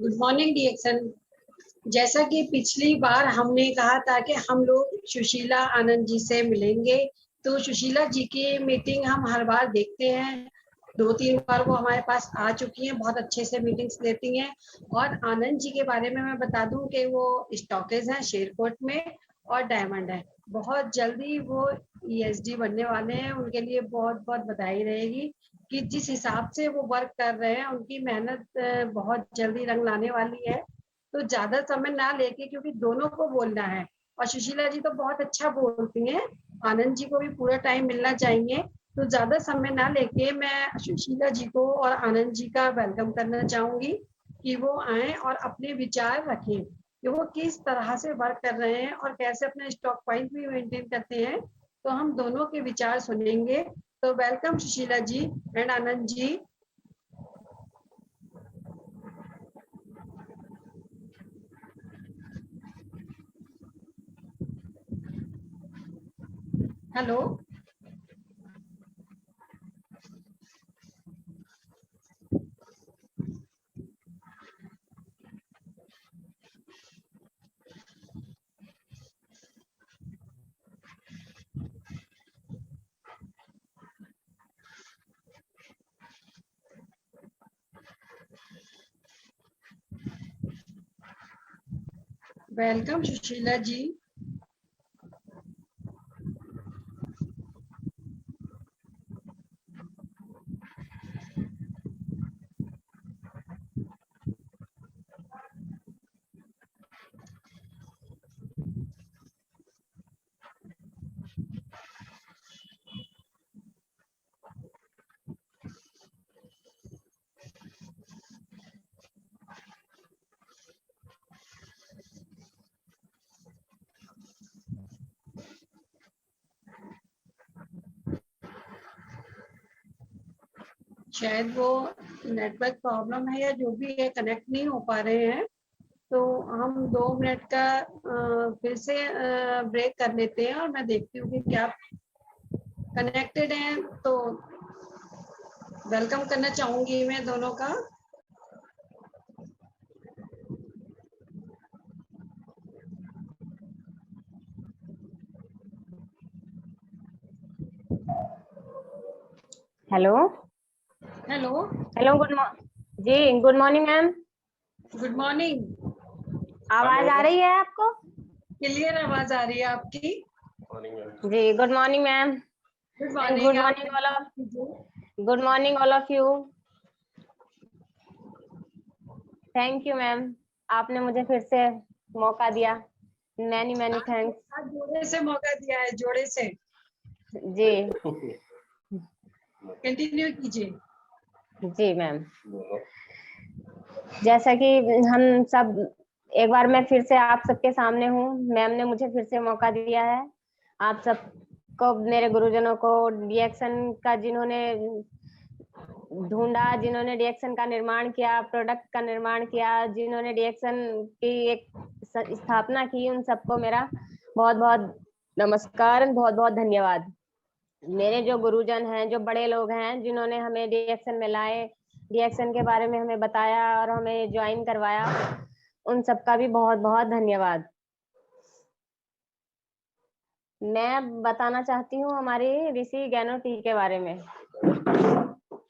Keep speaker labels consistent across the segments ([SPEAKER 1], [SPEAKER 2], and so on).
[SPEAKER 1] Good morning DXN. जैसा कि पिछली बार हमने कहा था कि हम लोग सुशीला आनंद जी से मिलेंगे, तो सुशीला जी की मीटिंग हम हर बार देखते हैं। 2-3 बार वो हमारे पास आ चुकी हैं, बहुत अच्छे से मीटिंग्स लेती हैं। और आनंद जी के बारे में मैं बता दूं कि वो स्टॉकेज हैं शेरकोट में और डायमंड है। बहुत जल्दी वो ईएसडी बनने वाले हैं, उनके लिए बहुत बहुत बधाई रहेगी कि जिस हिसाब से वो वर्क कर रहे हैं, उनकी मेहनत बहुत जल्दी रंग लाने वाली है। तो ज्यादा समय ना लेके, क्योंकि दोनों को बोलना है और सुशीला जी तो बहुत अच्छा बोलती हैं, आनंद जी को भी पूरा टाइम मिलना चाहिए। तो ज्यादा समय ना लेके मैं सुशीला जी को और आनंद जी का वेलकम करना चाहूंगी कि वो आए और अपने विचार रखें कि वो किस तरह से वर्क कर रहे हैं और कैसे अपना स्टॉक प्राइस भी मेंटेन करते हैं। तो हम दोनों के विचार सुनेंगे। तो welcome Sushila ji and Anand ji. Hello. Welcome Sushila ji. शायद वो नेटवर्क प्रॉब्लम है या जो भी है, कनेक्ट नहीं हो पा रहे हैं। तो हम 2 मिनट का फिर से ब्रेक कर लेते हैं और मैं देखती हूँ कि क्या कनेक्टेड हैं। तो वेलकम करना चाहूंगी मैं दोनों का।
[SPEAKER 2] Hello
[SPEAKER 1] hello.
[SPEAKER 2] हेलो जी good morning ma'am.
[SPEAKER 1] Good morning.
[SPEAKER 2] आवाज आ रही है आपको?
[SPEAKER 1] क्लियर आवाज आ रही है आपकी।
[SPEAKER 2] जी good morning ma'am
[SPEAKER 1] good
[SPEAKER 2] and good
[SPEAKER 1] morning. आप
[SPEAKER 2] morning good morning all of you. Thank you ma'am, आपने मुझे फिर से मौका दिया। Many many thanks.
[SPEAKER 1] आज जोड़े से मौका दिया है, जोड़े से।
[SPEAKER 2] जी
[SPEAKER 1] कंटिन्यू कीजिए।
[SPEAKER 2] जी मैम, जैसा कि हम सब एक बार मैं फिर से आप सबके सामने हूँ। मैम ने मुझे फिर से मौका दिया है। आप सबको, मेरे गुरुजनों को, रिएक्शन का जिन्होंने ढूंढा, जिन्होंने रिएक्शन का निर्माण किया, प्रोडक्ट का निर्माण किया, जिन्होंने रिएक्शन की एक स्थापना की, उन सबको मेरा बहुत बहुत नमस्कार, बहुत बहुत धन्यवाद। मेरे जो गुरुजन हैं, जो बड़े लोग हैं, जिन्होंने हमें रिएक्शन में लाए, रिएक्शन के बारे में हमें बताया और हमें ज्वाइन करवाया, उन सबका भी बहुत बहुत धन्यवाद। मैं बताना चाहती हूँ हमारी ऋषि गैनो टी के बारे में।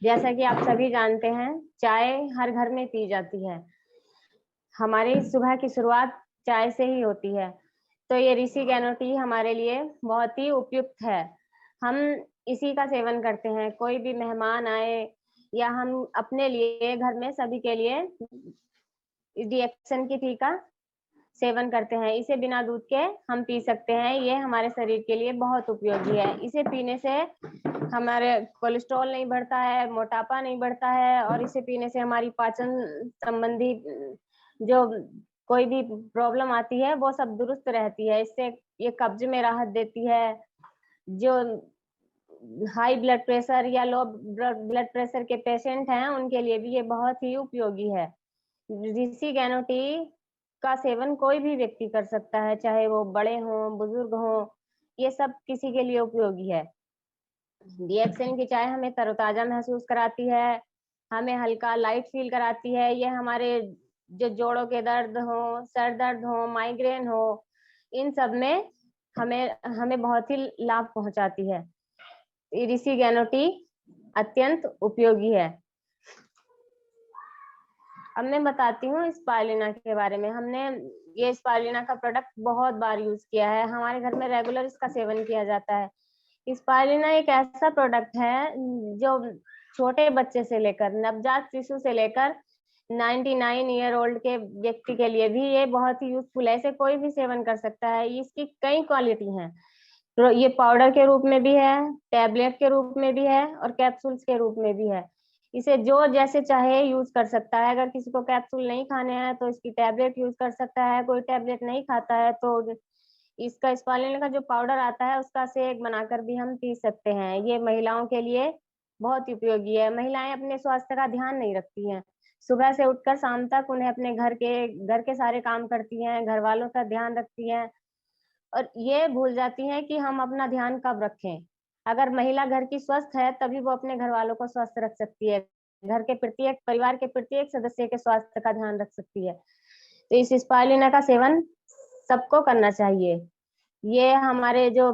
[SPEAKER 2] जैसा कि आप सभी जानते हैं, चाय हर घर में पी जाती है। हमारी सुबह की शुरुआत चाय से ही होती है। तो ये ऋषि गैनो टी हमारे लिए बहुत ही उपयुक्त है। हम इसी का सेवन करते हैं। कोई भी मेहमान आए या हम अपने लिए, घर में सभी के लिए रिएक्शन की टी का सेवन करते हैं। इसे बिना दूध के हम पी सकते हैं। ये हमारे शरीर के लिए बहुत उपयोगी है। इसे पीने से हमारे कोलेस्ट्रॉल नहीं बढ़ता है, मोटापा नहीं बढ़ता है, और इसे पीने से हमारी पाचन संबंधी जो कोई भी प्रॉब्लम आती है वो सब दुरुस्त रहती है। इससे ये कब्ज में राहत देती है। जो हाई ब्लड प्रेशर या लो ब्लड प्रेशर के पेशेंट हैं, उनके लिए भी ये बहुत ही उपयोगी है। ऋषि गैनो टी का सेवन कोई भी व्यक्ति कर सकता है, चाहे वो बड़े हों, बुजुर्ग हों, ये सब किसी के लिए उपयोगी है। रिएक्शन की चाय हमें तरोताजा महसूस कराती है, हमें हल्का लाइट फील कराती है। ये हमारे जो जोड़ों के दर्द हो, सर दर्द हो, माइग्रेन हो, इन सब में हमें बहुत ही लाभ पहुंचाती है। ऋषि गैनो टी अत्यंत उपयोगी है। अब मैं बताती हूँ स्पारुलिना के बारे में। हमने ये स्पारुलिना का प्रोडक्ट बहुत बार यूज किया है, हमारे घर में रेगुलर इसका सेवन किया जाता है। स्पारुलिना एक ऐसा प्रोडक्ट है जो छोटे बच्चे से लेकर नवजात शिशु से लेकर 99 ईयर ओल्ड के व्यक्ति के लिए भी ये बहुत ही यूजफुल है। इसे कोई भी सेवन कर सकता है। इसकी कई क्वालिटी हैं। तो ये पाउडर के रूप में भी है, टैबलेट के रूप में भी है और कैप्सूल्स के रूप में भी है। इसे जो जैसे चाहे यूज कर सकता है। अगर किसी को कैप्सूल नहीं खाने हैं तो इसकी टैबलेट यूज कर सकता है। कोई टैबलेट नहीं खाता है तो इसका स्पारुलिना का जो पाउडर आता है उसका शेक बनाकर भी हम पी सकते हैं। ये महिलाओं के लिए बहुत उपयोगी है। महिलाएं अपने स्वास्थ्य का ध्यान नहीं रखती हैं। सुबह से उठकर शाम तक उन्हें अपने घर के सारे काम करती हैं, घर वालों का ध्यान रखती हैं और ये भूल जाती हैं कि हम अपना ध्यान कब रखें। अगर महिला घर की स्वस्थ है तभी वो अपने घर वालों को स्वस्थ रख सकती है, घर के प्रत्येक परिवार के प्रत्येक सदस्य के स्वास्थ्य का ध्यान रख सकती है। तो इस स्पारुलिना का सेवन सबको करना चाहिए। ये हमारे जो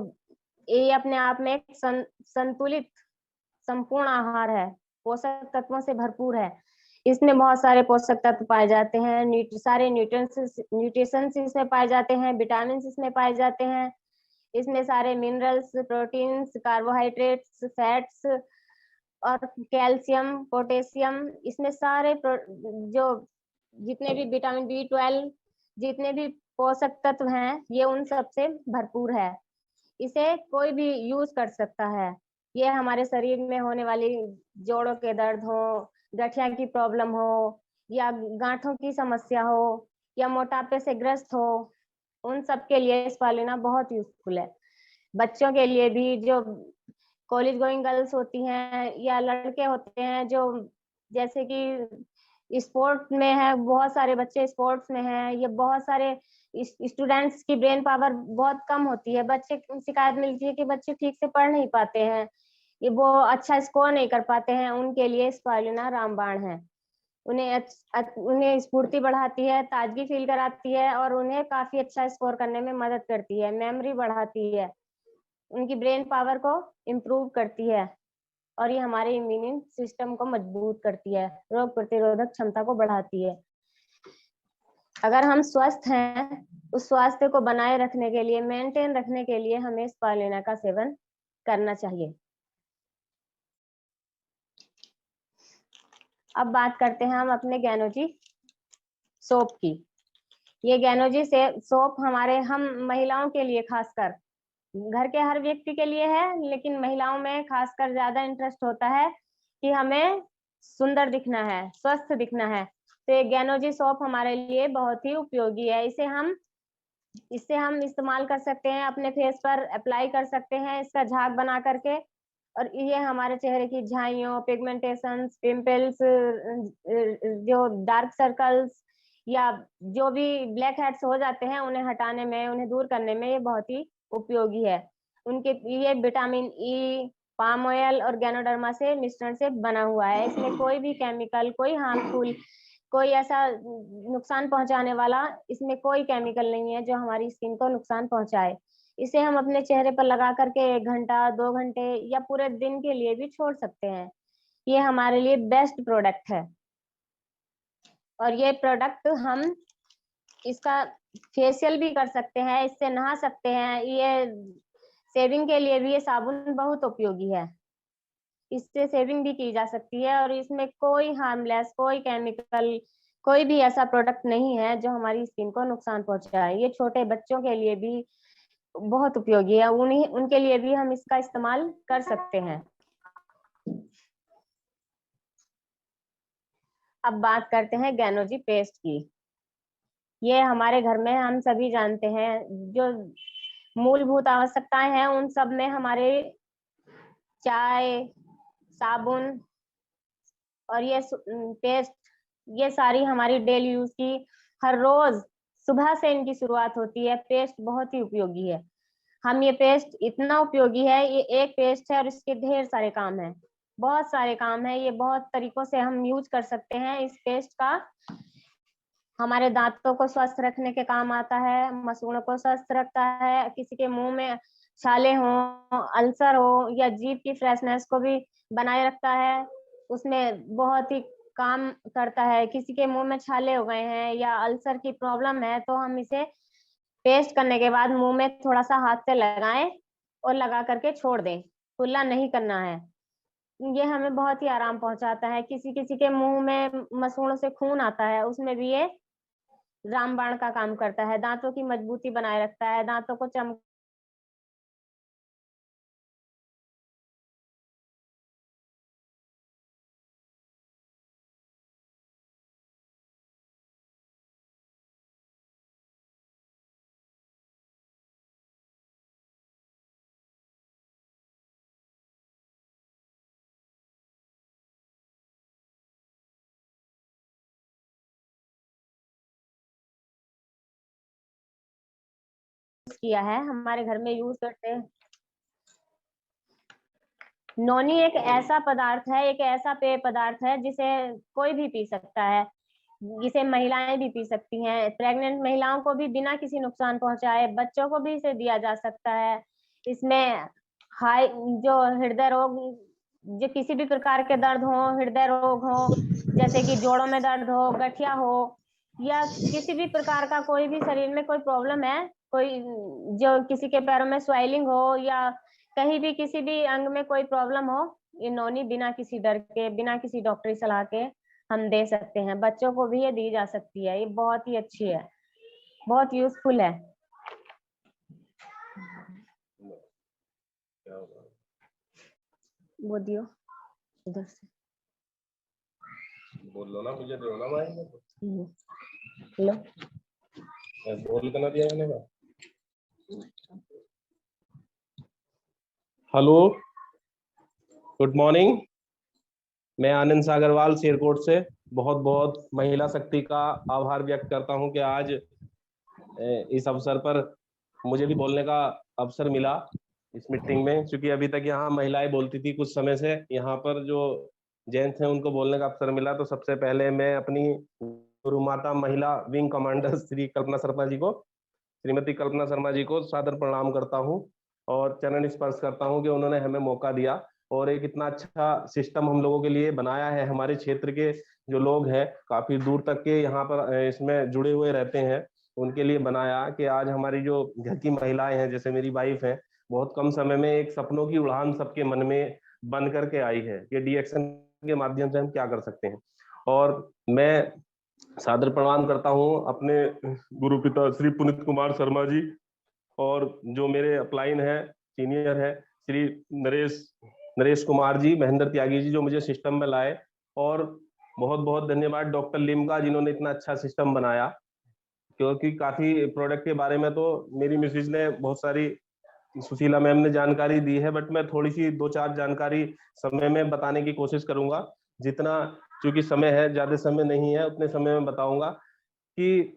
[SPEAKER 2] ये अपने आप में एक संतुलित संपूर्ण आहार है, पोषक तत्वों से भरपूर है। इसमें बहुत सारे पोषक तत्व पाए जाते हैं, सारे न्यूट्रिशंस इसमें पाए जाते हैं, विटामिन इसमें पाए जाते हैं। इसमें सारे मिनरल्स, प्रोटीन्स, कार्बोहाइड्रेट्स, फैट्स और कैल्शियम, पोटेशियम, इसमें सारे जो जितने भी विटामिन B12, जितने भी पोषक तत्व हैं ये उन सब से भरपूर है। इसे कोई भी यूज कर सकता है। ये हमारे शरीर में होने वाली जोड़ों के दर्द हो, गठिया की प्रॉब्लम हो या गांठों की समस्या हो या मोटापे से ग्रस्त हो, उन सब के लिए स्पारुलिना बहुत यूजफुल है। बच्चों के लिए भी, जो कॉलेज गोइंग गर्ल्स होती हैं या लड़के होते हैं जो जैसे कि स्पोर्ट में है, बहुत सारे बच्चे स्पोर्ट्स में हैं, ये बहुत सारे स्टूडेंट्स की ब्रेन पावर बहुत कम होती है। बच्चे शिकायत मिलती है कि बच्चे ठीक से पढ़ नहीं पाते हैं, ये वो अच्छा स्कोर नहीं कर पाते हैं। उनके लिए स्पारुलिना रामबाण है। उन्हें स्फूर्ति बढ़ाती है, ताजगी फील कराती है और उन्हें काफी अच्छा स्कोर करने में मदद करती है, मेमोरी बढ़ाती है, उनकी ब्रेन पावर को इम्प्रूव करती है और ये हमारे इम्यून सिस्टम को मजबूत करती है, रोग प्रतिरोधक क्षमता को बढ़ाती है। अगर हम स्वस्थ हैं, उस स्वास्थ्य को बनाए रखने के लिए, मेंटेन रखने के लिए हमें स्पारुलिना का सेवन करना चाहिए। अब बात करते हैं हम अपने गैनोजी सोप की। ये गैनोजी से सोप हम महिलाओं के लिए, खासकर घर के हर व्यक्ति के लिए है, लेकिन महिलाओं में खासकर ज्यादा इंटरेस्ट होता है कि हमें सुंदर दिखना है, स्वस्थ दिखना है। तो ये गैनोजी सोप हमारे लिए बहुत ही उपयोगी है। इसे हम इस्तेमाल कर सकते हैं, अपने फेस पर अप्लाई कर सकते हैं इसका झाग बना करके, और ये हमारे चेहरे की झाइयों, पिगमेंटेशन, पिंपल्स, जो डार्क सर्कल्स या जो भी ब्लैक हेड्स हो जाते हैं उन्हें हटाने में, उन्हें दूर करने में ये बहुत ही उपयोगी है। ये विटामिन ई, पाम ऑयल और गैनोडर्मा से मिश्रण से बना हुआ है। इसमें कोई भी केमिकल, कोई हार्मफुल, कोई ऐसा नुकसान पहुंचाने वाला इसमें कोई केमिकल नहीं है जो हमारी स्किन को नुकसान पहुंचाए। इसे हम अपने चेहरे पर लगा करके 1 घंटा, 2 घंटे या पूरे दिन के लिए भी छोड़ सकते हैं। ये हमारे लिए बेस्ट प्रोडक्ट है। और ये प्रोडक्ट हम इसका फेशियल भी कर सकते हैं, इससे नहा सकते हैं। ये शेविंग के लिए भी ये साबुन बहुत उपयोगी है, इससे शेविंग भी की जा सकती है और इसमें कोई हार्मलेस, कोई केमिकल, कोई भी ऐसा प्रोडक्ट नहीं है जो हमारी स्किन को नुकसान पहुंचाए। ये छोटे बच्चों के लिए भी बहुत उपयोगी है, उनके लिए भी हम इसका इस्तेमाल कर सकते हैं। अब बात करते हैं गैनोजी पेस्ट की। ये हमारे घर में हम सभी जानते हैं, जो मूलभूत आवश्यकताएं हैं उन सब में हमारे चाय, साबुन और ये पेस्ट, ये सारी हमारी डेली यूज की, हर रोज सुबह से इनकी शुरुआत होती है। पेस्ट बहुत ही उपयोगी है। हम ये पेस्ट इतना उपयोगी है, ये एक पेस्ट है और इसके ढेर सारे काम हैं, बहुत सारे काम हैं। ये बहुत तरीकों से हम यूज कर सकते हैं इस पेस्ट का। हमारे दांतों को स्वस्थ रखने के काम आता है, मसूड़ों को स्वस्थ रखता है, किसी के मुंह में छाले हो, अल्सर हो या जीभ की फ्रेशनेस को भी बनाए रखता है, उसमें बहुत ही काम करता है। किसी के मुंह में छाले हो गए हैं या अल्सर की प्रॉब्लम है तो हम इसे पेस्ट करने के बाद मुंह में थोड़ा सा हाथ से लगाएं और लगा करके छोड़ दें, कुल्ला नहीं करना है। ये हमें बहुत ही आराम पहुंचाता है। किसी किसी के मुंह में मसूड़ों से खून आता है, उसमें भी ये रामबाण का काम करता है, दांतों की मजबूती बनाए रखता है, दांतों को चमक किया है, हमारे घर में यूज करते हैं। नोनी एक ऐसा पदार्थ है, एक ऐसा पेय पदार्थ है जिसे कोई भी पी सकता है, जिसे महिलाएं भी पी सकती हैं, प्रेग्नेंट महिलाओं को भी बिना किसी नुकसान पहुंचाए, बच्चों को भी इसे दिया जा सकता है। इसमें हाई जो हृदय रोग, जो किसी भी प्रकार के दर्द हो, हृदय रोग हो, जैसे कि जोड़ों में दर्द हो, गठिया हो, या किसी भी प्रकार का कोई भी शरीर में कोई प्रॉब्लम है, कोई जो किसी के पैरों में स्वेलिंग हो या कहीं भी किसी भी अंग में कोई प्रॉब्लम हो, ये नोनी बिना किसी डर के, बिना किसी डॉक्टरी सलाह के हम दे सकते हैं। बच्चों को भी ये दी जा सकती है, ये बहुत ही अच्छी है, बहुत यूजफुल है। वो दियो उधर से
[SPEAKER 3] बोल लो ना, मुझे दो ना भाई।
[SPEAKER 2] लो
[SPEAKER 3] बोल के ना दिया मैंने का। Hello, good morning. मैं आनंद सागरवाल शेरकोट से बहुत बहुत महिला शक्ति का आभार व्यक्त करता हूं कि आज इस अवसर पर मुझे भी बोलने का अवसर मिला इस मीटिंग में, क्योंकि अभी तक यहाँ महिलाएं बोलती थी, कुछ समय से यहाँ पर जो जेंट्स हैं उनको बोलने का अवसर मिला। तो सबसे पहले मैं अपनी गुरु माता महिला विंग कमांडर श्री कल्पना शर्मा जी को, श्रीमती कल्पना शर्मा जी को सादर प्रणाम करता हूं और चरण स्पर्श करता हूं कि उन्होंने हमें मौका दिया और एक इतना अच्छा सिस्टम हम लोगों के लिए बनाया है। हमारे क्षेत्र के जो लोग हैं काफी दूर तक के यहाँ पर इसमें जुड़े हुए रहते हैं, उनके लिए बनाया कि आज हमारी जो घर की महिलाएं हैं, जैसे मेरी वाइफ है, बहुत कम समय में एक सपनों की उड़ान सबके मन में बन करके आई है कि डीएक्शन के माध्यम से हम क्या कर सकते हैं। और मैं सादर प्रणाम करता हूं अपने गुरु पिता श्री पुनीत कुमार शर्मा जी और जो मेरे अपलाइन है, सीनियर है, श्री नरेश कुमार जी, महेंद्र त्यागी जी, जो मुझे सिस्टम में लाए। और बहुत बहुत धन्यवाद डॉक्टर लिमका, जिन्होंने इतना अच्छा सिस्टम बनाया, क्योंकि काफी प्रोडक्ट के बारे में तो मेरी मिसेज ने बहुत सारी, सुशीला मैम ने जानकारी दी है, बट मैं थोड़ी सी दो चार जानकारी समय में बताने की कोशिश करूंगा, जितना, क्योंकि समय है, ज्यादा समय नहीं है, उतने समय में बताऊंगा कि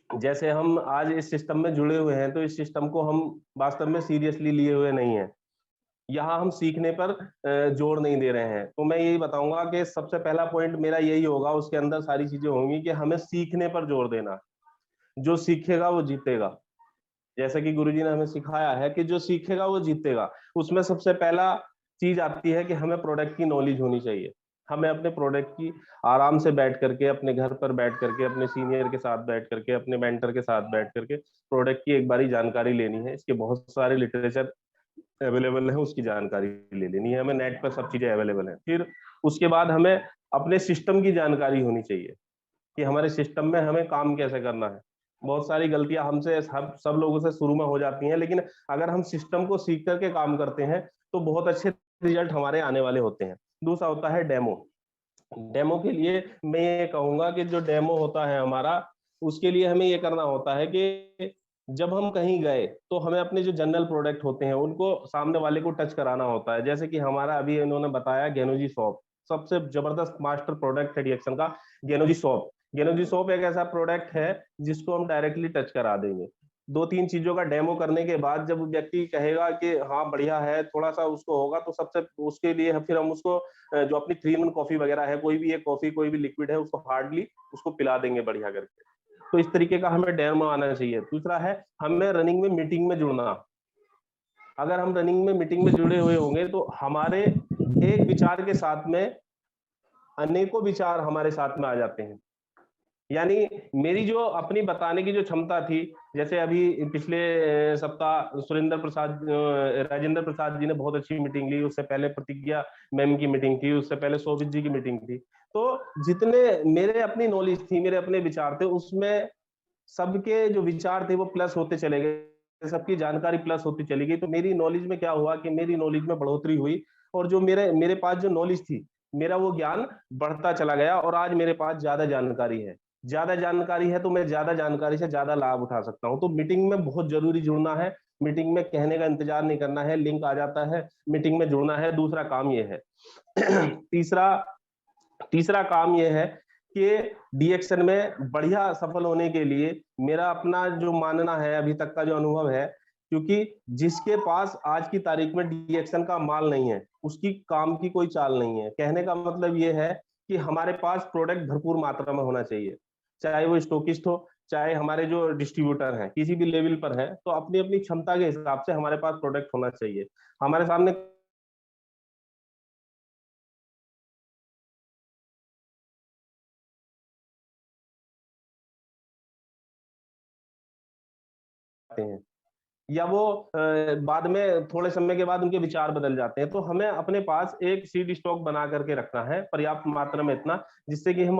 [SPEAKER 3] जैसे हम आज इस सिस्टम में जुड़े हुए हैं तो इस सिस्टम को हम वास्तव में सीरियसली लिए हुए नहीं है। यहाँ हम सीखने पर जोर नहीं दे रहे हैं। तो मैं यही बताऊंगा कि सबसे पहला पॉइंट मेरा यही होगा, उसके अंदर सारी चीजें होंगी कि हमें सीखने पर जोर देना। जो सीखेगा वो जीतेगा, जैसा कि गुरुजी ने हमें सिखाया है कि जो सीखेगा वो जीतेगा। उसमें सबसे पहला चीज आती है कि हमें प्रोडक्ट की नॉलेज होनी चाहिए। हमें अपने प्रोडक्ट की आराम से बैठ करके, अपने घर पर बैठ करके, अपने सीनियर के साथ बैठ करके, अपने मेंटर के साथ बैठ करके प्रोडक्ट की एक बारी जानकारी लेनी है। इसके बहुत सारे लिटरेचर अवेलेबल है, उसकी जानकारी ले लेनी है हमें, नेट पर सब चीजें अवेलेबल है। फिर उसके बाद हमें अपने सिस्टम की जानकारी होनी चाहिए कि हमारे सिस्टम में हमें काम कैसे करना है। बहुत सारी गलतियां हमसे सब लोगों से शुरू में हो जाती हैं, लेकिन अगर हम सिस्टम को सीख करके काम करते हैं तो बहुत अच्छे रिजल्ट हमारे आने वाले होते हैं। दूसरा होता है डेमो। डेमो के लिए मैं ये कहूंगा कि जो डेमो होता है हमारा, उसके लिए हमें ये करना होता है कि जब हम कहीं गए तो हमें अपने जो जनरल प्रोडक्ट होते हैं उनको सामने वाले को टच कराना होता है। जैसे कि हमारा अभी इन्होंने बताया गेनोजी सॉप, सबसे जबरदस्त मास्टर प्रोडक्ट है डीएक्शन का गेनोजी सॉप। गेनोजी सोप एक ऐसा प्रोडक्ट है जिसको हम डायरेक्टली टच करा देंगे। 2-3 चीजों का डेमो करने के बाद जब व्यक्ति कहेगा कि हाँ बढ़िया है, थोड़ा सा उसको होगा, तो सबसे उसके लिए फिर हम उसको जो अपनी 3-in-1 कॉफी वगैरह है, कोई भी एक कॉफी, कोई भी लिक्विड है, उसको हार्डली उसको पिला देंगे बढ़िया करके। तो इस तरीके का हमें डेमो आना चाहिए। दूसरा है हमें रनिंग में मीटिंग में जुड़ना। अगर हम रनिंग में मीटिंग में जुड़े हुए होंगे तो हमारे एक विचार के साथ में अनेकों विचार हमारे साथ में आ जाते हैं। यानी मेरी जो अपनी बताने की जो क्षमता थी, जैसे अभी पिछले सप्ताह राजेंद्र प्रसाद जी ने बहुत अच्छी मीटिंग ली, उससे पहले प्रतिज्ञा मैम की मीटिंग थी, उससे पहले शोभित जी की मीटिंग थी। तो जितने मेरे अपनी नॉलेज थी, मेरे अपने विचार थे, उसमें सबके जो विचार थे वो प्लस होते चले गए, सबकी जानकारी प्लस होती चली गई। तो मेरी नॉलेज में क्या हुआ कि मेरी नॉलेज में बढ़ोतरी हुई, और जो मेरे पास जो नॉलेज थी, मेरा वो ज्ञान बढ़ता चला गया, और आज मेरे पास ज्यादा जानकारी है। ज्यादा जानकारी है तो मैं ज्यादा जानकारी से ज्यादा लाभ उठा सकता हूं। तो मीटिंग में बहुत जरूरी जुड़ना है। मीटिंग में कहने का इंतजार नहीं करना है, लिंक आ जाता है, मीटिंग में जुड़ना है। दूसरा काम ये है तीसरा काम यह है कि डीएक्शन में बढ़िया सफल होने के लिए मेरा अपना जो मानना है, अभी तक का जो अनुभव है, क्योंकि जिसके पास आज की तारीख में डीएक्शन का माल नहीं है, उसकी काम की कोई चाल नहीं है। कहने का मतलब ये है कि हमारे पास प्रोडक्ट भरपूर मात्रा में होना चाहिए, चाहे वो स्टॉकिस्ट हो, चाहे हमारे जो डिस्ट्रीब्यूटर हैं, किसी भी लेवल पर है, तो अपनी अपनी क्षमता के हिसाब से हमारे पास प्रोडक्ट होना चाहिए। हमारे सामने हैं, या वो बाद में थोड़े समय के बाद उनके विचार बदल जाते हैं। तो हमें अपने पास एक सीड स्टॉक बना करके रखना है पर्याप्त मात्रा में, इतना जिससे कि हम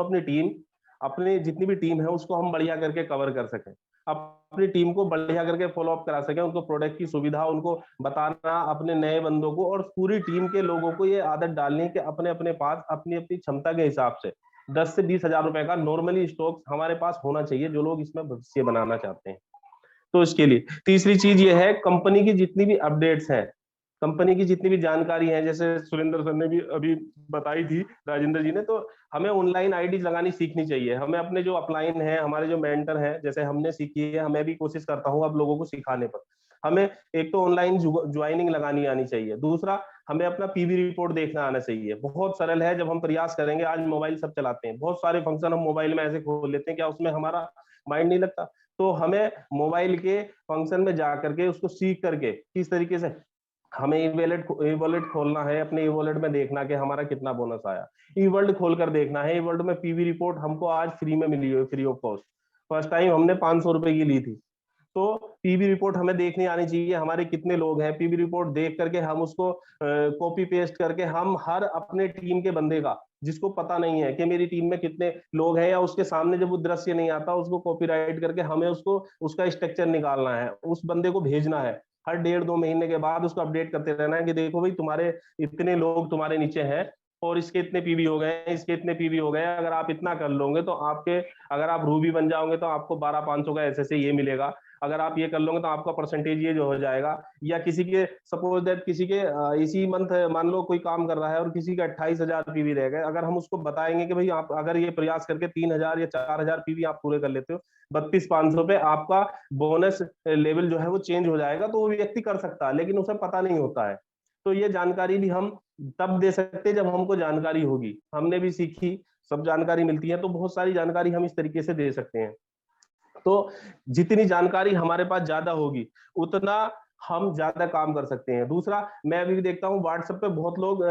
[SPEAKER 3] अपनी जितनी भी टीम है उसको हम बढ़िया करके कवर कर सकें, अपनी टीम को बढ़िया करके फॉलो अप करा सकें, उनको प्रोडक्ट की सुविधा उनको बताना, अपने नए बंदों को और पूरी टीम के लोगों को ये आदत डालनी है कि अपने अपने पास अपनी अपनी क्षमता के हिसाब से 10 से 20 हजार रुपए का नॉर्मली स्टॉक हमारे पास होना चाहिए, जो लोग इसमें भविष्य बनाना चाहते हैं। तो इसके लिए तीसरी चीज ये है, कंपनी की जितनी भी अपडेट्स हैं, कंपनी की जितनी भी जानकारी है, जैसे सुरेंद्र सर ने भी अभी बताई थी, राजेंद्र जी ने, तो हमें ऑनलाइन आईडी लगानी सीखनी चाहिए। हमें अपने जो अपलाइन है, हमारे जो मेंटर हैं, जैसे हमने सीखी है, हमें भी कोशिश करता हूँ अब लोगों को सिखाने पर। हमें एक तो ऑनलाइन ज्वाइनिंग लगानी आनी चाहिए। दूसरा, हमें अपना पीवी रिपोर्ट देखना आना चाहिए। बहुत सरल है, जब हम प्रयास करेंगे, आज मोबाइल सब चलाते हैं, बहुत सारे फंक्शन हम मोबाइल में ऐसे खोल लेते हैं, क्या उसमें हमारा माइंड नहीं लगता? तो हमें मोबाइल के फंक्शन में जा करके उसको सीख करके किस तरीके से हमें ई वॉलेट खोलना है, अपने ई वॉलेट में देखना कि हमारा कितना बोनस आया, ई वर्ल्ड खोल कर देखना है। ई वर्ल्ड में पीवी रिपोर्ट हमको आज फ्री में मिली है, free of cost. First time हमने 500 रुपए की ली थी। तो पीवी रिपोर्ट हमें देखनी आनी चाहिए, हमारे कितने लोग हैं। पीवी रिपोर्ट देख करके हम उसको कॉपी पेस्ट करके हम हर अपने टीम के बंदे का, जिसको पता नहीं है कि मेरी टीम में कितने लोग हैं, या उसके सामने जब वो दृश्य नहीं आता, उसको कॉपीराइट करके हमें उसका स्ट्रक्चर निकालना है, उस बंदे को भेजना है। हर 1.5-2 महीने के बाद उसको अपडेट करते रहना है कि देखो भाई, तुम्हारे इतने लोग तुम्हारे नीचे हैं और इसके इतने पीवी हो गए, इसके इतने पीवी हो गए। अगर आप इतना कर लोगे तो अगर आप रूबी बन जाओगे तो आपको 12,500 का ऐसे ये मिलेगा। अगर आप ये कर लोगे तो आपका परसेंटेज ये जो हो जाएगा। या किसी के सपोज दैट किसी के इसी मंथ मान लो कोई काम कर रहा है और किसी का 28,000 पीवी रह गए, अगर हम उसको बताएंगे कि भाई आप अगर ये प्रयास करके 3,000 या 4,000 पीवी आप पूरे कर लेते हो, 32,500 पे आपका बोनस लेवल जो है वो चेंज हो जाएगा। तो वो व्यक्ति कर सकता है, लेकिन उसे पता नहीं होता है। तो ये जानकारी भी हम तब दे सकते हैं जब हमको जानकारी होगी। हमने भी सीखी, सब जानकारी मिलती है, तो बहुत सारी जानकारी हम इस तरीके से दे सकते हैं। तो जितनी जानकारी हमारे पास ज्यादा होगी, उतना हम ज्यादा काम कर सकते हैं। दूसरा, मैं अभी देखता हूँ व्हाट्सएप पे बहुत लोग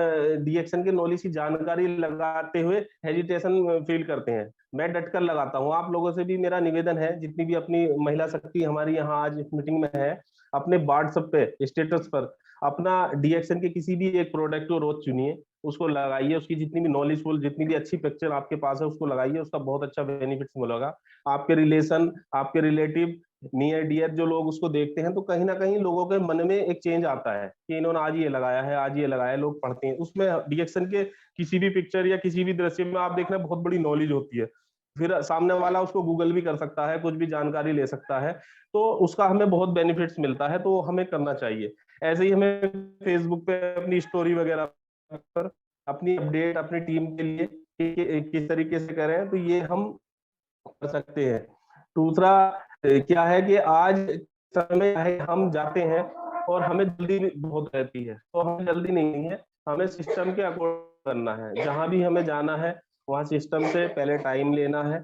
[SPEAKER 3] डीएक्शन के नॉलेज की जानकारी लगाते हुए हेजिटेशन फील करते हैं। मैं डटकर लगाता हूँ। आप लोगों से भी मेरा निवेदन है, जितनी भी अपनी महिला शक्ति हमारी यहाँ आज इस मीटिंग में है, अपने व्हाट्सएप पे स्टेटस पर अपना डीएक्शन के किसी भी एक प्रोडक्ट को रोज चुनिए, उसको लगाइए, उसकी जितनी भी नॉलेजफुल, जितनी भी अच्छी पिक्चर आपके पास है उसको लगाइए, उसका बहुत अच्छा बेनिफिट्स मिलेगा। आपके रिलेशन, आपके रिलेटिव, नियर डियर जो लोग उसको देखते हैं, तो कहीं ना कहीं लोगों के मन में एक चेंज आता है कि इन्होंने आज ये लगाया है, आज ये लगाया है। लोग पढ़ते हैं उसमें डीएक्शन के किसी भी पिक्चर या किसी भी दृश्य में, आप देखना बहुत बड़ी नॉलेज होती है। फिर सामने वाला उसको गूगल भी कर सकता है, कुछ भी जानकारी ले सकता है, तो उसका हमें बहुत बेनिफिट्स मिलता है। तो हमें करना चाहिए। ऐसे ही हमें फेसबुक पे अपनी स्टोरी वगैरह पर अपनी अपडेट अपनी टीम के लिए किस तरीके से करें, तो ये हम कर सकते हैं। दूसरा, क्या है कि आज समय है हम जाते हैं और हमें जल्दी भी बहुत रहती है, तो हमें जल्दी नहीं है, हमें सिस्टम के अकॉर्डिंग करना है। जहां भी हमें जाना है वहां सिस्टम से पहले टाइम लेना है,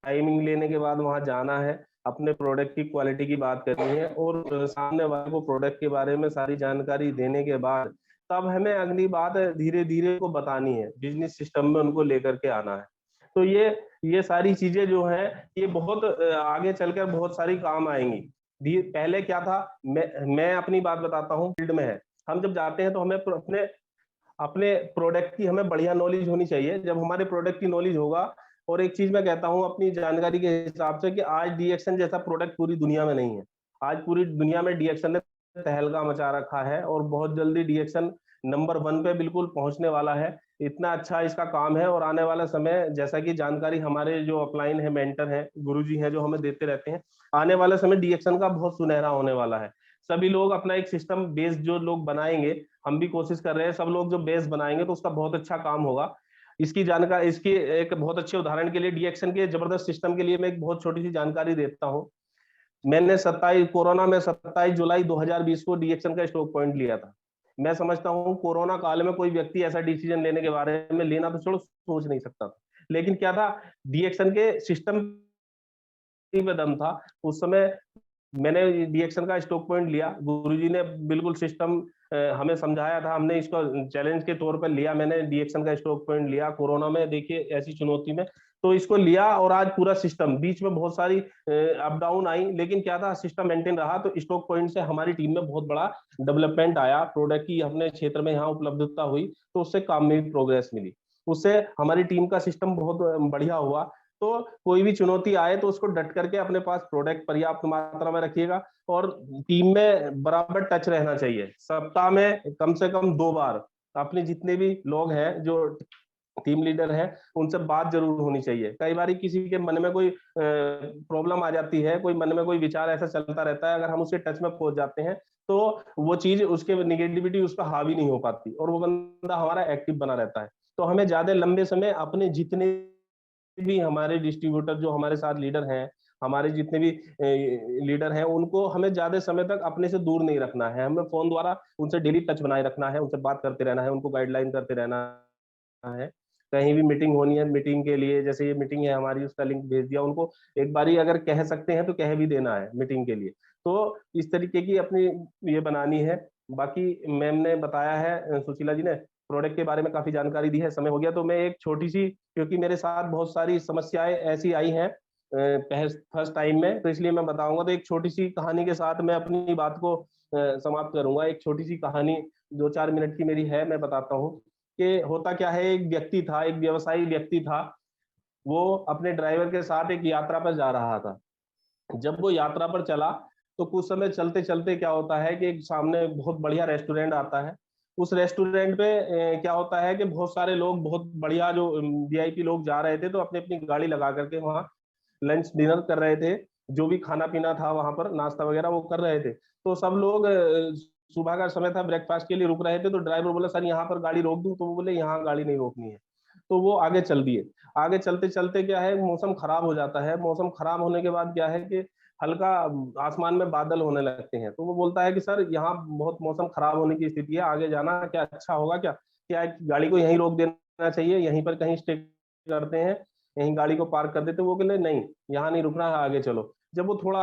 [SPEAKER 3] टाइमिंग लेने के बाद वहां जाना है, अपने प्रोडक्ट की क्वालिटी की बात करनी है और सामने वाले को प्रोडक्ट के बारे में सारी जानकारी देने के बाद तब हमें अगली बात धीरे धीरे को बतानी है, बिजनेस सिस्टम में उनको लेकर के आना है। तो ये सारी चीजें जो है ये बहुत आगे चलकर बहुत सारी काम आएंगी। पहले क्या था, मैं अपनी बात बताता हूँ, फील्ड में है, हम जब जाते हैं तो हमें अपने अपने प्रोडक्ट की हमें बढ़िया नॉलेज होनी चाहिए। जब हमारे प्रोडक्ट की नॉलेज होगा, और एक चीज मैं कहता हूँ अपनी जानकारी के हिसाब से कि आज डीएक्शन जैसा प्रोडक्ट पूरी दुनिया में नहीं है। आज पूरी दुनिया में डीएक्शन ने तहलका मचा रखा है और बहुत जल्दी डीएक्शन नंबर 1 पे बिल्कुल पहुंचने वाला है। इतना अच्छा इसका काम है और आने वाला समय, जैसा कि जानकारी हमारे जो अपलाइन है, मेंटर है, गुरुजी हैं जो हमें देते रहते हैं, आने वाला समय डीएक्शन का बहुत सुनहरा होने वाला है। सभी लोग अपना एक सिस्टम बेस जो लोग बनाएंगे, हम भी कोशिश कर रहे हैं, सब लोग जो बेस बनाएंगे तो उसका बहुत अच्छा काम होगा। इसकी जानकारी, इसकी एक बहुत अच्छे उदाहरण के लिए डीएक्शन के जबरदस्त सिस्टम के लिए मैं एक बहुत छोटी सी जानकारी देता हूँ। मैंने 27 जुलाई 2020 को डीएक्शन का स्टॉक पॉइंट लिया था। मैं समझता हूँ कोरोना काल में कोई व्यक्ति ऐसा डिसीजन लेने के बारे में लेना तो चलो सोच नहीं सकता था, लेकिन क्या था, डीएक्शन के सिस्टम में दम था। उस समय मैंने डीएक्शन का स्टॉक पॉइंट लिया, गुरुजी ने बिल्कुल सिस्टम हमें समझाया था, हमने इसको चैलेंज के तौर पर लिया। मैंने डीएक्शन का स्टॉक पॉइंट लिया कोरोना में, देखिए ऐसी चुनौती में, तो इसको लिया और आज पूरा सिस्टम, बीच में बहुत सारी अप डाउन आई, लेकिन क्या था, सिस्टम मेंटेन रहा। तो स्टॉक पॉइंट से हमारी टीम में बहुत बड़ा डेवलपमेंट आया, प्रोडक्ट की अपने क्षेत्र में यहाँ उपलब्धता हुई, तो उससे काम में भी प्रोग्रेस मिली, उससे हमारी टीम का सिस्टम बहुत बढ़िया हुआ। तो कोई भी चुनौती आए तो उसको डट करके अपने पास प्रोडक्ट पर्याप्त मात्रा में रखिएगा और टीम में बराबर टच रहना चाहिए। सप्ताह में कम से कम 2 बार अपने जितने भी लोग हैं जो टीम लीडर है उनसे बात जरूर होनी चाहिए। कई बार किसी के मन में कोई प्रॉब्लम आ जाती है, कोई मन में कोई विचार ऐसा चलता रहता है, अगर हम उसके टच में पहुंच जाते हैं तो वो चीज, उसके निगेटिविटी उस पर हावी नहीं हो पाती और वो बंदा हमारा एक्टिव बना रहता है। तो हमें ज्यादा लंबे समय अपने जितने भी हमारे डिस्ट्रीब्यूटर जो हमारे साथ लीडर हैं, हमारे जितने भी लीडर हैं, उनको हमें ज्यादा समय तक अपने से दूर नहीं रखना है। हमें फोन द्वारा उनसे डेली टच बनाए रखना है, उनसे बात करते रहना है, उनको गाइडलाइन करते रहना है। कहीं भी मीटिंग होनी है, मीटिंग के लिए, जैसे ये मीटिंग है हमारी, उसका लिंक भेज दिया उनको, एक बारी अगर कह सकते हैं तो कह भी देना है मीटिंग के लिए। तो इस तरीके की अपनी ये बनानी है। बाकी मैम ने बताया है, सुशीला जी ने प्रोडक्ट के बारे में काफी जानकारी दी है। समय हो गया तो मैं एक छोटी सी, क्योंकि मेरे साथ बहुत सारी समस्याएं ऐसी आई हैं फर्स्ट टाइम में, तो इसलिए मैं बताऊंगा। तो एक छोटी सी कहानी के साथ मैं अपनी बात को समाप्त करूंगा। एक छोटी सी कहानी 2-4 मिनट की मेरी है, मैं बताता हूँ कि होता क्या है। एक व्यक्ति था, एक व्यवसायी व्यक्ति था, वो अपने ड्राइवर के साथ एक यात्रा पर जा रहा था। जब वो यात्रा पर चला तो कुछ समय चलते चलते क्या होता है कि एक सामने बहुत बढ़िया रेस्टोरेंट आता है। उस रेस्टोरेंट पे क्या होता है कि बहुत सारे लोग, बहुत बढ़िया जो वीआईपी लोग जा रहे थे, तो अपनी अपनी गाड़ी लगा करके वहाँ लंच डिनर कर रहे थे। जो भी खाना पीना था वहां पर, नाश्ता वगैरह वो कर रहे थे। तो सब लोग सुबह का समय था, ब्रेकफास्ट के लिए रुक रहे थे। तो ड्राइवर बोला, सर यहाँ पर गाड़ी रोक दूं? तो वो बोले, यहाँ गाड़ी नहीं रोकनी है। तो वो आगे चल दिए। आगे चलते चलते क्या है, मौसम खराब हो जाता है। मौसम खराब होने के बाद क्या है कि हल्का आसमान में बादल होने लगते हैं। तो वो बोलता है कि सर यहाँ बहुत मौसम खराब होने की स्थिति है, आगे जाना क्या अच्छा होगा क्या? क्या गाड़ी को यहीं रोक देना चाहिए, यहीं पर कहीं स्टे करते हैं, यहीं गाड़ी को पार्क कर देते? वो बोले, नहीं यहाँ नहीं रुकना है, आगे चलो। जब वो थोड़ा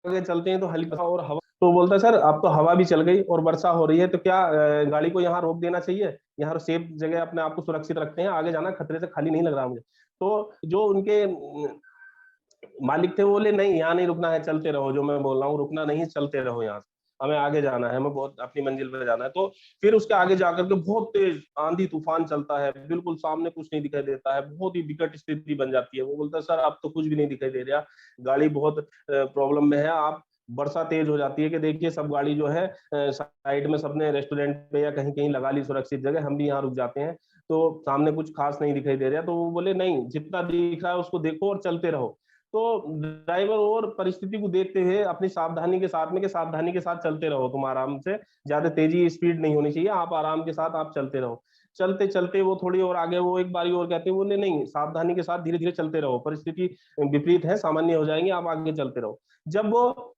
[SPEAKER 3] आगे चलते हैं तो हल्का और हवा, तो बोलता है, सर अब तो हवा भी चल गई और वर्षा हो रही है, तो क्या गाड़ी को यहाँ रोक देना चाहिए? यहाँ सेफ जगह अपने आप को सुरक्षित रखते हैं, आगे जाना खतरे से खाली नहीं लग रहा मुझे। तो जो उनके मालिक थे वो बोले, नहीं यहाँ नहीं रुकना है, चलते रहो, जो मैं बोल रहा हूँ रुकना नहीं, चलते रहो, यहाँ से हमें आगे जाना है, हमें बहुत अपनी मंजिल पर जाना है। तो फिर उसके आगे जाकर के बहुत तेज आंधी तूफान चलता है, बिल्कुल सामने कुछ नहीं दिखाई देता है, बहुत ही विकट स्थिति बन जाती है। वो बोलता है, सर अब तो कुछ भी नहीं दिखाई दे रहा, गाड़ी बहुत प्रॉब्लम में है। आप, वर्षा तेज हो जाती है कि देखिए सब गाड़ी जो है साइड में सबने रेस्टोरेंट पे या कहीं कहीं लगा ली सुरक्षित जगह, हम भी यहाँ रुक जाते हैं, तो सामने कुछ खास नहीं दिखाई दे रहा। तो वो बोले, नहीं जितना दिख रहा है उसको देखो और चलते रहो। तो ड्राइवर और परिस्थिति को देखते हुए अपनी सावधानी के साथ में, कि सावधानी के साथ चलते रहो, तुम आराम से, ज्यादा तेजी स्पीड नहीं होनी चाहिए, आप आराम के साथ आप चलते रहो। चलते चलते वो थोड़ी और आगे, वो एक बारी और कहते हैं, बोले नहीं, सावधानी के साथ धीरे धीरे चलते रहो, परिस्थिति विपरीत है, सामान्य हो जाएंगे, आप आगे चलते रहो। जब वो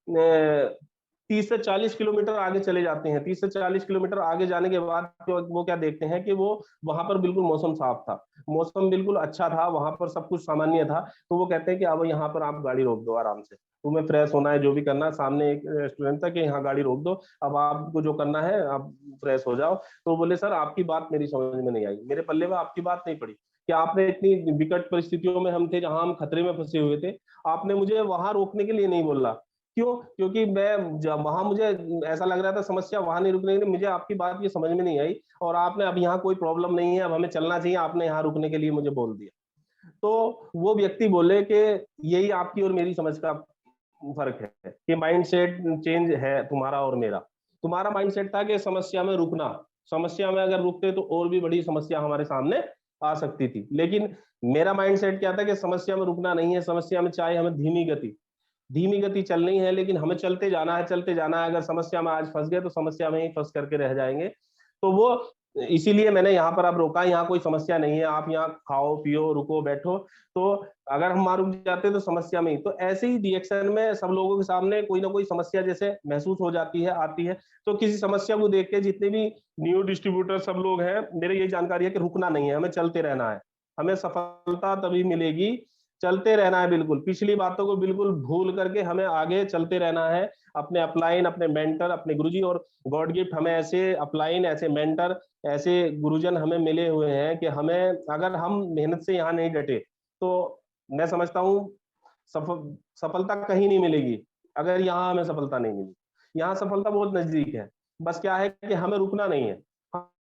[SPEAKER 3] 30 से 40 किलोमीटर आगे चले जाते हैं, 30 से 40 किलोमीटर आगे जाने के बाद वो क्या देखते हैं कि वो वहां पर बिल्कुल मौसम साफ था, मौसम बिल्कुल अच्छा था, वहां पर सब कुछ सामान्य था। तो वो कहते हैं कि अब यहाँ पर आप गाड़ी रोक दो आराम से, तुम्हें फ्रेश होना है, जो भी करना है, सामने एक रेस्टोरेंट था कि यहाँ गाड़ी रोक दो, अब आपको जो करना है आप फ्रेश हो जाओ। तो बोले सर आपकी बात मेरी समझ में नहीं आई, मेरे पल्ले में आपकी बात नहीं पड़ी कि आपने इतनी विकट परिस्थितियों में हम थे, जहां हम खतरे में फंसे हुए थे, आपने मुझे वहां रोकने के लिए नहीं बोला। क्यों? क्योंकि मैं जब वहां, मुझे ऐसा लग रहा था समस्या वहां नहीं रुकने की, मुझे आपकी बात ये समझ में नहीं आई, और आपने अब यहाँ कोई प्रॉब्लम नहीं है, अब हमें चलना चाहिए, आपने यहाँ रुकने के लिए मुझे बोल दिया। तो वो व्यक्ति बोले कि यही आपकी और मेरी समझ का फर्क है कि माइंडसेट चेंज है तुम्हारा और मेरा। तुम्हारा माइंडसेट था कि समस्या में रुकना, समस्या में अगर रुकते तो और भी बड़ी समस्या हमारे सामने आ सकती थी, लेकिन मेरा माइंडसेट क्या था कि समस्या में रुकना नहीं है, समस्या में चाहे हमें धीमी गति चलनी है, लेकिन हमें चलते जाना है, चलते जाना है। अगर समस्या में आज फंस गए तो समस्या में ही फंस करके रह जाएंगे। तो वो इसीलिए मैंने यहाँ पर अब रोका, यहाँ कोई समस्या नहीं है, आप यहाँ खाओ पियो रुको बैठो, तो अगर हम वहां रुक जाते तो समस्या में ही। तो ऐसे ही रिएक्शन में सब लोगों के सामने कोई ना कोई समस्या जैसे महसूस हो जाती है, आती है, तो किसी समस्या को देख के जितने भी न्यू डिस्ट्रीब्यूटर सब लोग हैं, मेरे ये जानकारी है कि रुकना नहीं है, हमें चलते रहना है, हमें सफलता तभी मिलेगी, चलते रहना है, बिल्कुल पिछली बातों को बिल्कुल भूल करके हमें आगे चलते रहना है। अपने अपलाइन, अपने मेंटर, अपने गुरुजी और गॉड गिफ्ट हमें ऐसे अपलाइन, ऐसे मेंटर, ऐसे गुरुजन हमें मिले हुए हैं कि हमें, अगर हम मेहनत से यहाँ नहीं डटे तो मैं समझता हूँ सफलता कहीं नहीं मिलेगी, अगर यहाँ हमें सफलता नहीं मिली। यहाँ सफलता बहुत नजदीक है, बस क्या है कि हमें रुकना नहीं है,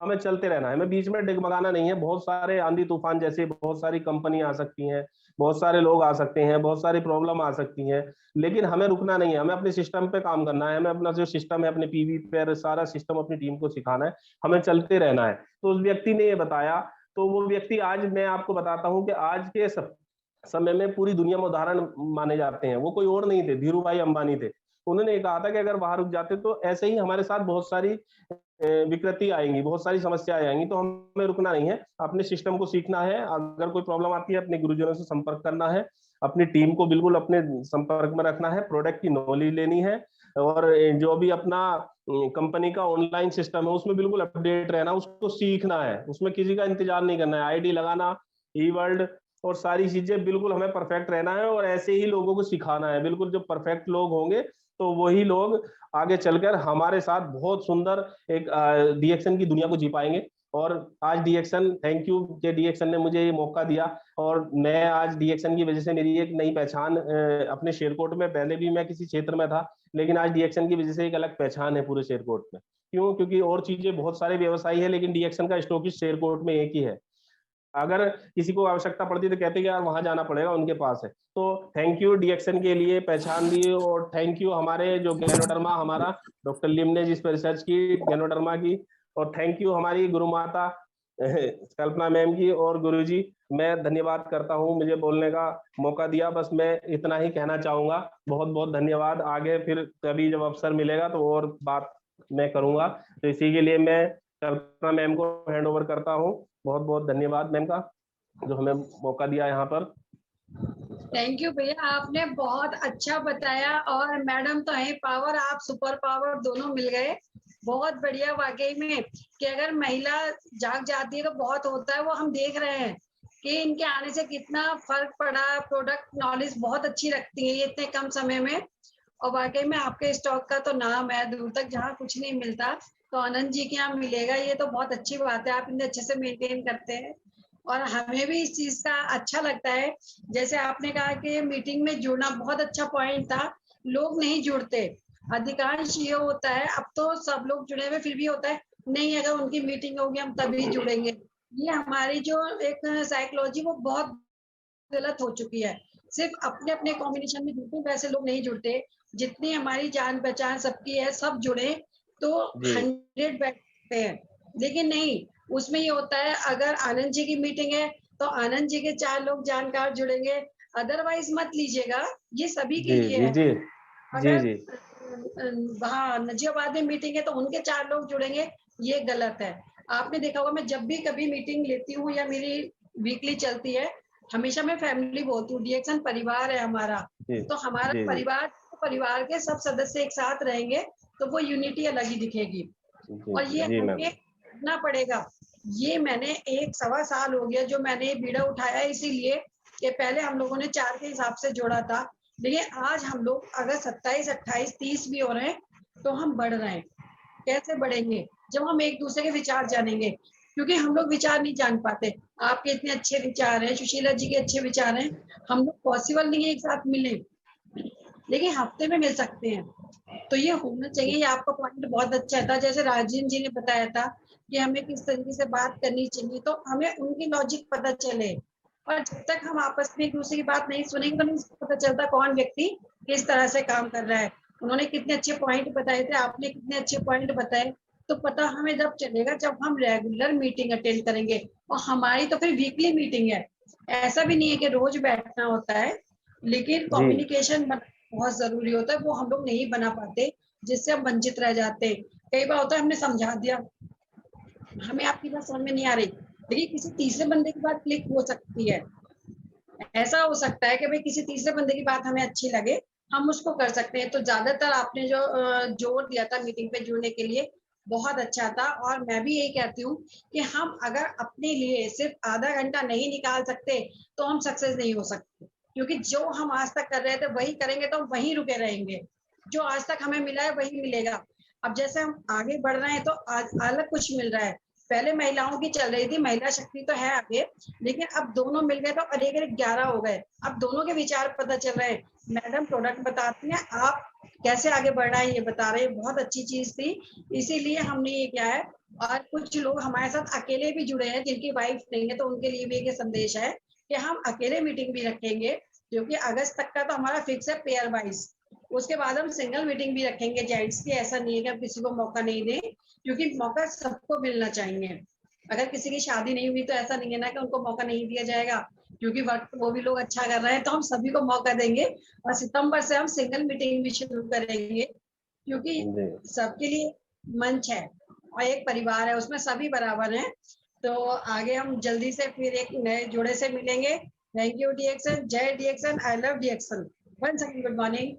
[SPEAKER 3] हमें चलते रहना है, हमें बीच में डगमगाना नहीं है। बहुत सारे आंधी तूफान जैसे बहुत सारी कंपनी आ सकती हैं, बहुत सारे लोग आ सकते हैं, बहुत सारी प्रॉब्लम आ सकती हैं, लेकिन हमें रुकना नहीं है, हमें अपने सिस्टम पे काम करना है, हमें अपना जो सिस्टम है, अपने पीवी पे सारा सिस्टम अपनी टीम को सिखाना है, हमें चलते रहना है। तो उस व्यक्ति ने ये बताया, तो वो व्यक्ति आज मैं आपको बताता हूँ कि आज के समय में पूरी दुनिया में उदाहरण माने जाते हैं। वो कोई और नहीं थे, धीरू भाई अंबानी थे। उन्होंने कहा था कि अगर वहां रुक जाते तो ऐसे ही हमारे साथ बहुत सारी विकृति आएंगी, बहुत सारी समस्याएं आएंगी, तो हमें रुकना नहीं है, अपने सिस्टम को सीखना है, अगर कोई प्रॉब्लम आती है अपने गुरुजनों से संपर्क करना है, अपनी टीम को बिल्कुल अपने संपर्क में रखना है, प्रोडक्ट की नॉलेज लेनी है, और जो भी अपना कंपनी का ऑनलाइन सिस्टम है उसमें बिल्कुल अपडेट रहना, उसको सीखना है, उसमें किसी का इंतजार नहीं करना है, आईडी लगाना, ई वर्ल्ड और सारी चीजें बिल्कुल हमें परफेक्ट रहना है, और ऐसे ही लोगों को सिखाना है। बिल्कुल जो परफेक्ट लोग होंगे तो वही लोग आगे चलकर हमारे साथ बहुत सुंदर एक डीएक्शन की दुनिया को जी पाएंगे। और आज डीएक्शन, थैंक यू कि डीएक्शन ने मुझे ये मौका दिया, और मैं आज डीएक्शन की वजह से मेरी एक नई पहचान अपने शेरकोट में, पहले भी मैं किसी क्षेत्र में था, लेकिन आज डीएक्शन की वजह से एक अलग पहचान है पूरे शेरकोट में। क्यों? क्योंकि और चीजें बहुत सारे व्यवसायी है, लेकिन डीएक्शन का स्टॉकिस्ट शेरकोट में एक ही है। अगर किसी को आवश्यकता पड़ती तो कहते कि यार वहां जाना पड़ेगा, उनके पास है। तो थैंक यू डीएक्शन के लिए पहचान दी, और थैंक यू हमारे जो गैनोडर्मा, हमारा डॉक्टर लिम ने जिस पर रिसर्च की गैनोडर्मा की, और थैंक यू हमारी गुरु माता कल्पना मैम की, और गुरुजी मैं धन्यवाद करता हूँ मुझे बोलने का मौका दिया। बस मैं इतना ही कहना चाहूंगा, बहुत बहुत धन्यवाद। आगे फिर कभी जब अवसर मिलेगा तो और बात मैं करूंगा, तो इसी के लिए मैं कल्पना मैम को हैंड ओवर करता हूँ। बहुत बहुत धन्यवाद मैम का, जो हमें मौका दिया यहाँ पर।
[SPEAKER 1] थैंक यू भैया, आपने बहुत अच्छा बताया, और मैडम तो है पावर, आप सुपर पावर दोनों मिल गए। बहुत बढ़िया वाकई में, कि अगर महिला जाग जाती है तो बहुत होता है, वो हम देख रहे हैं कि इनके आने से कितना फर्क पड़ा। प्रोडक्ट नॉलेज बहुत अच्छी रखती है ये इतने कम समय में, और वाकई में आपके स्टॉक का तो नाम है दूर तक, जहाँ कुछ नहीं मिलता तो आनंद जी के यहाँ मिलेगा। ये तो बहुत अच्छी बात है, आप इतने अच्छे से मेंटेन करते हैं, और हमें भी इस चीज का अच्छा लगता है। जैसे आपने कहा कि मीटिंग में जुड़ना, बहुत अच्छा पॉइंट था। लोग नहीं जुड़ते, अधिकांश ये होता है, अब तो सब लोग जुड़े हुए, फिर भी होता है नहीं अगर उनकी मीटिंग होगी हम तभी जुड़ेंगे। ये हमारी जो एक साइकोलॉजी वो बहुत गलत हो चुकी है। सिर्फ अपने अपने कॉम्बिनेशन में जुड़ते, वैसे लोग नहीं जुड़ते। जितनी हमारी जान पहचान सबकी है, सब जुड़े तो 100 बैठते हैं, लेकिन नहीं, उसमें ये होता है अगर आनंद जी की मीटिंग है तो आनंद जी के 4 लोग जानकार जुड़ेंगे, अदरवाइज मत लीजिएगा, ये सभी के लिए है।
[SPEAKER 3] जी
[SPEAKER 1] अगर वहाँ नजीबाबाद में मीटिंग है तो उनके 4 लोग जुड़ेंगे, ये गलत है। आपने देखा होगा मैं जब भी कभी मीटिंग लेती हूँ या मेरी वीकली चलती है, हमेशा मैं फैमिली बोलती हूँ, डीएक्सन परिवार है हमारा।
[SPEAKER 3] जी
[SPEAKER 1] तो हमारा
[SPEAKER 3] जी जी
[SPEAKER 1] परिवार के सब सदस्य एक साथ रहेंगे तो वो यूनिटी अलग ही दिखेगी।
[SPEAKER 3] जी
[SPEAKER 1] और ये
[SPEAKER 3] जी मैम।
[SPEAKER 1] हमें करना पड़ेगा। ये मैंने 1 सवा साल हो गया जो मैंने ये बीड़ा उठाया है, इसीलिए कि पहले हम लोगों ने 4 के हिसाब से जोड़ा था, लेकिन आज हम लोग अगर 27, 28, 30 भी हो रहे हैं तो हम बढ़ रहे हैं। कैसे बढ़ेंगे? जब हम एक दूसरे के विचार जानेंगे, क्योंकि हम लोग विचार नहीं जान पाते। आपके इतने अच्छे विचार हैं, सुशीला जी के अच्छे विचार हैं, हम लोग पॉसिबल नहीं है एक साथ मिले, लेकिन हफ्ते में मिल सकते हैं। तो ये होना चाहिए। ये आपका पॉइंट बहुत अच्छा था, जैसे राजीव जी ने बताया था कि हमें किस तरीके से बात करनी चाहिए, तो हमें उनकी लॉजिक पता चले। और जब तक हम आपस में एक दूसरे की बात नहीं सुनेंगे तो नहीं पता चलता कौन व्यक्ति किस तरह से काम कर रहा है। उन्होंने कितने अच्छे पॉइंट बताए थे, आपने कितने अच्छे पॉइंट बताए। तो पता हमें जब चलेगा जब हम रेगुलर मीटिंग अटेंड करेंगे, और हमारी तो फिर वीकली मीटिंग है, ऐसा भी नहीं है कि रोज बैठना होता है, लेकिन
[SPEAKER 3] जी
[SPEAKER 1] कम्युनिकेशन बहुत जरूरी होता है, वो हम लोग नहीं बना पाते, जिससे हम वंचित रह जाते हैं। कई बार होता है हमने समझा दिया, हमें आपकी बात समझ में नहीं आ रही, लेकिन किसी तीसरे बंदे की बात क्लिक हो सकती है। ऐसा हो सकता है कि भाई किसी तीसरे बंदे की बात हमें अच्छी लगे, हम उसको कर सकते हैं। तो ज्यादातर आपने जो जोर दिया था मीटिंग पे जुड़ने के लिए, बहुत अच्छा था। और मैं भी यही कहती हूँ कि हम अगर अपने लिए सिर्फ आधा घंटा नहीं निकाल सकते तो हम सक्सेस नहीं हो सकते, क्योंकि जो हम आज तक कर रहे थे वही करेंगे तो हम वहीं रुके रहेंगे। जो आज तक हमें मिला है वही मिलेगा। अब जैसे हम आगे बढ़ रहे हैं तो आज अलग कुछ मिल रहा है। पहले महिलाओं की चल रही थी, महिला शक्ति तो है आगे, लेकिन अब दोनों मिल गए तो एक 11 हो गए। अब दोनों के विचार पता चल रहे हैं। मैडम प्रोडक्ट बताती हैं, आप कैसे आगे बढ़ना है ये बता रहे हैं, बहुत अच्छी चीज थी। इसीलिए हमने ये किया है। और कुछ लोग हमारे साथ अकेले भी जुड़े हैं जिनकी वाइफ नहीं है, तो उनके लिए भी एक संदेश है कि हम अकेले मीटिंग भी रखेंगे, क्योंकि अगस्त तक का तो हमारा फिक्स है पेयर वाइज। उसके बाद हम सिंगल मीटिंग भी रखेंगे जेंट्स की। ऐसा नहीं है कि हम किसी को मौका नहीं दें, क्योंकि मौका सबको मिलना चाहिए। अगर किसी की शादी नहीं हुई तो ऐसा नहीं है ना कि उनको मौका नहीं दिया जाएगा, क्योंकि वर्क वो भी लोग अच्छा कर रहे हैं, तो हम सभी को मौका देंगे। और सितंबर से हम सिंगल मीटिंग भी शुरू करेंगे, क्योंकि
[SPEAKER 3] जी
[SPEAKER 1] सबके लिए मंच है और एक परिवार है, उसमें सभी बराबर हैं। तो आगे हम जल्दी से फिर एक नए जोड़े से मिलेंगे। थैंक यू डीएक्सन, जय DXN, I love DXN. One second, good morning.